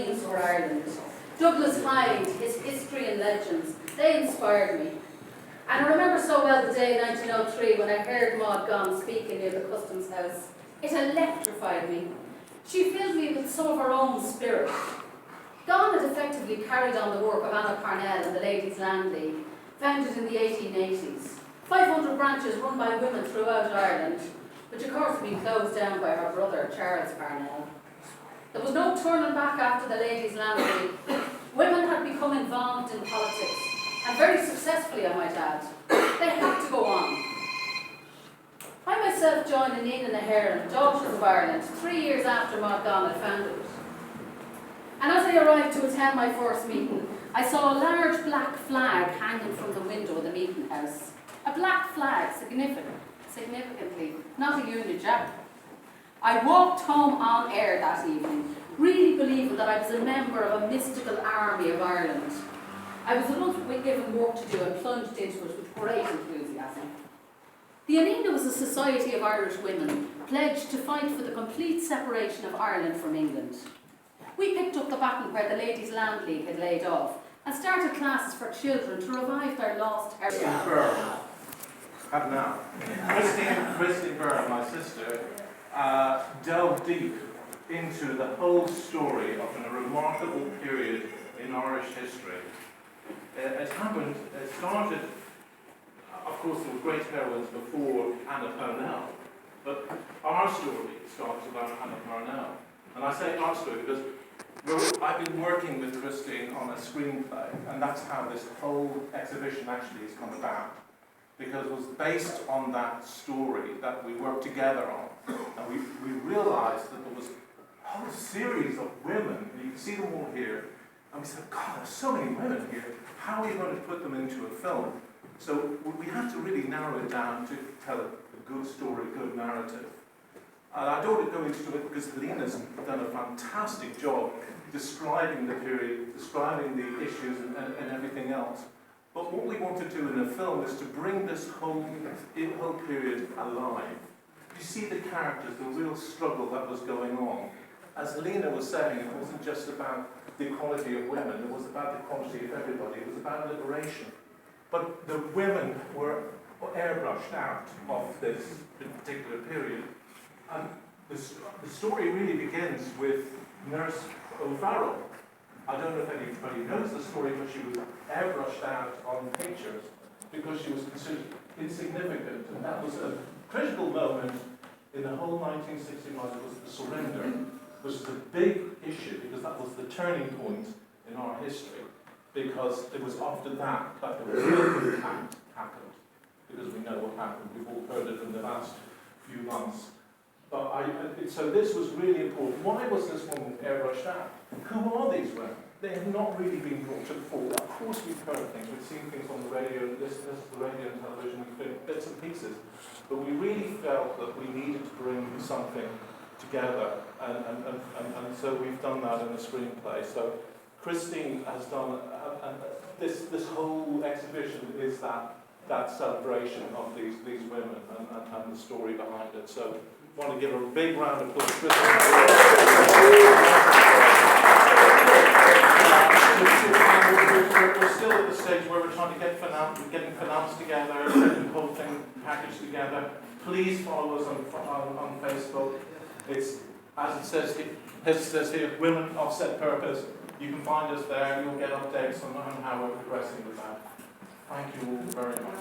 dreams for Ireland. Douglas Hyde, his history and legends, they inspired me. And I remember so well the day in 1903 when I heard Maud Gonne speaking near the Customs House. It electrified me. She filled me with some of her own spirit. Gonne had effectively carried on the work of Anna Parnell and the Ladies' Land League, founded in the 1880s. 500 branches run by women throughout Ireland, which of course had been closed down by her brother, Charles Parnell. There was no turning back after the Ladies' Land League. Women had become involved in politics, and very successfully, I might add. They had to go on. I myself joined in Nina Naharan, Daughters of Ireland, 3 years after Maud Gonne had founded it. And as I arrived to attend my first meeting, I saw a large black flag hanging from the window of the meeting house. A black flag, significantly, not a Union Jack. I walked home on air that evening, really believing that I was a member of a mystical army of Ireland. I was given work to do and plunged into it with great enthusiasm. The ANINA was a society of Irish women pledged to fight for the complete separation of Ireland from England. We picked up the baton where the Ladies' Land League had laid off and started classes for children to revive their lost heritage. Christine Byrne, my sister, delved deep into the whole story of a remarkable period in Irish history. It started, of course, there were great heroines before Anna Parnell, but our story starts about Anna Parnell. And I say our story because I've been working with Christine on a screenplay, and that's how this whole exhibition actually has come about. Because it was based on that story that we worked together on. And we realized that there was a whole series of women, and you can see them all here, and we said, God, there's so many women here, how are you going to put them into a film? So we had to really narrow it down to tell a good story, a good narrative. I don't want to go into it because Lena's done a fantastic job describing the period, describing the issues and everything else. But what we want to do in a film is to bring this whole period alive. You see the characters, the real struggle that was going on. As Lena was saying, it wasn't just about the equality of women, it was about the equality of everybody, it was about liberation. But the women were airbrushed out of this particular period. And the story really begins with Nurse O'Farrell. I don't know if anybody knows the story, but she was airbrushed out on pictures because she was considered insignificant. And that was a critical moment in the whole 1969. It was the surrender, which was a big issue because that was the turning point in our history. Because it was after that that the real impact happened. Because we know what happened. We've all heard it in the last few months. But so this was really important. Why was this woman airbrushed out? Who are these women? They have not really been brought to the fore. Of course we've heard things, we've seen things on the radio, this is the radio and television, bits and pieces. But we really felt that we needed to bring something together. And so we've done that in the screenplay. So Christine has done, this whole exhibition is that celebration of these women and the story behind it. So I want to give a big round of applause. We're still at the stage where we're trying to get getting finance together, getting the whole thing packaged together. Please follow us on Facebook. It's, as it says here, Women of Set Purpose. You can find us there. You'll get updates on how we're progressing with that. Thank you all very much.